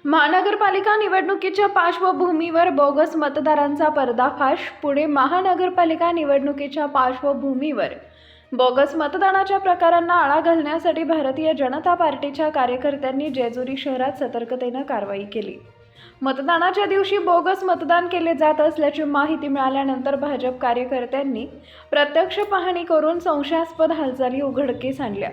महानगरपालिका निवडणुकीच्या पार्श्वभूमीवर बोगस मतदारांचा पर्दाफाश. पुणे महानगरपालिका निवडणुकीच्या पार्श्वभूमीवर बोगस मतदानाच्या प्रकारांना आळा घालण्यासाठी भारतीय जनता पार्टीच्या कार्यकर्त्यांनी जेजुरी शहरात सतर्कतेने कारवाई केली. मतदानाच्या दिवशी बोगस मतदान केले जात असल्याची माहिती मिळाल्यानंतर भाजप कार्यकर्त्यांनी प्रत्यक्ष पाहणी करून संशयास्पद हालचाली उघडकीस आणल्या.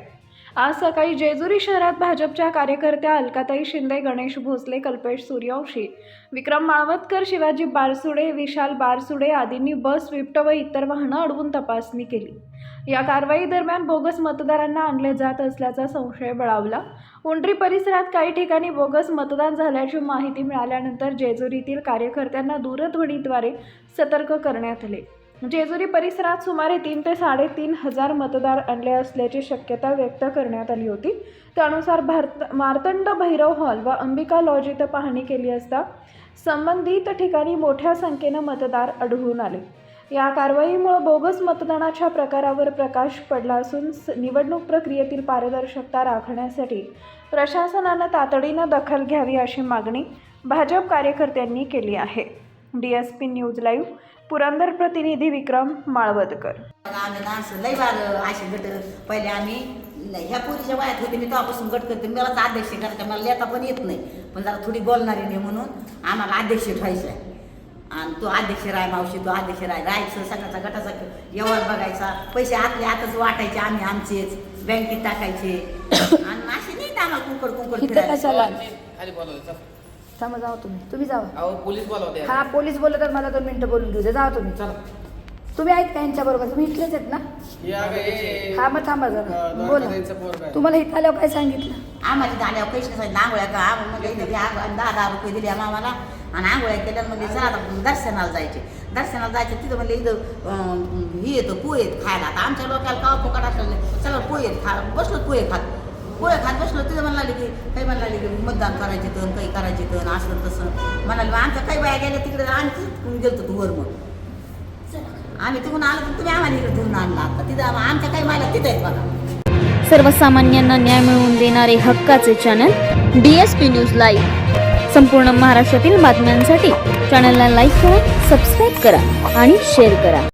आज सकाळी जेजुरी शहरात भाजपच्या कार्यकर्त्या अलकाताई शिंदे, गणेश भोसले, कल्पेश सूर्यवंशी, विक्रम माळवदकर, शिवाजी बारसुडे, विशाल बारसुडे आदींनी बस, स्विफ्ट व इतर वाहनं अडवून तपासणी केली. या कारवाई दरम्यान बोगस मतदारांना आणले जात असल्याचा संशय बळावला. उंडरी परिसरात काही ठिकाणी बोगस मतदान झाल्याची माहिती मिळाल्यानंतर जेजुरीतील कार्यकर्त्यांना दूरध्वनीद्वारे सतर्क करण्यात आले. जेजुरी परिसरात सुमारे 3 ते 3.5 हजार मतदार आणले असल्याची शक्यता व्यक्त करण्यात आली होती. त्यानुसार मार्तंड भैरव हॉल व अंबिका लॉज इथं पाहणी केली असता संबंधित ठिकाणी मोठ्या संख्येने मतदार आढळून आले. या कारवाईमुळे बोगस मतदानाच्या प्रकारावर प्रकाश पडला असून निवडणूक प्रक्रियेतील पारदर्शकता राखण्यासाठी प्रशासनाने तातडीने दखल घ्यावी अशी मागणी भाजप कार्यकर्त्यांनी केली आहे. DSP न्यूज लाईव्ह पुरंदर प्रतिनिधी विक्रम माळवदकर. पहिले आम्ही ह्या पोरीच्या वयात होते, मी तेव्हापासून गट करते. मला अध्यक्ष करायचं, मला लेता पण येत नाही, पण जरा थोडी बोलणारी नाही म्हणून आम्हाला अध्यक्ष ठेवायचं आहे. आणि तो अध्यक्ष राय मावशी, तो अध्यक्ष राहायचं, सगळ्याचा गटाचा व्यवहार बघायचा, पैसे आतले आतच वाटायचे, आम्ही आमचेच बँकेत टाकायचे. आणि असे नाही आम्हाला थांबा, जाऊ तुम्ही जावा. पोलीस बोलवते. हा, पोलीस बोलवतात, मला 2 मिनिटं बोलून घेऊ दे. जावा तुम्ही. तुम्ही आहेत का यांच्या बरोबर? तुम्ही इथलेच आहेत ना? हा, मग थांबा जरा, बोला. तुम्हाला इथं आल्यावर काय सांगितलं? आम्हाला तिथे आल्यावर पैसे नसायचे, आंघोळ्या का म्हणजे 10 रुपये दिले आम्हाला. आणि आंघोळ्या केल्या म्हणजे चला दर्शनाला जायचे. दर्शनाला जायचं तिथं म्हणजे इथं हे येतं पोहे खायला. आता आमच्या लोकांना कावा फुकट असलं चला पोहे खा, बसलो पोहे खात बसलो. तिथं म्हणाले की काही म्हणाले की मतदान करायचे तर काही करायचे तर असं तसं म्हणाले. आमच्या काही बाया गेल्या तिकडे, आम्ही गेलतो तू वर. मग आम्ही तिकडून आलो तर तुम्ही आम्हाला इकडे धुवून आणला. आता तिथं आमच्या काही बायला तिथं आहेत बघा. सर्वसामान्यांना न्याय मिळवून देणारे हक्काचे चॅनल DSP न्यूज लाईव्ह. संपूर्ण महाराष्ट्रातील बातम्यांसाठी चॅनलला लाईक करा, सबस्क्राईब करा आणि शेअर करा.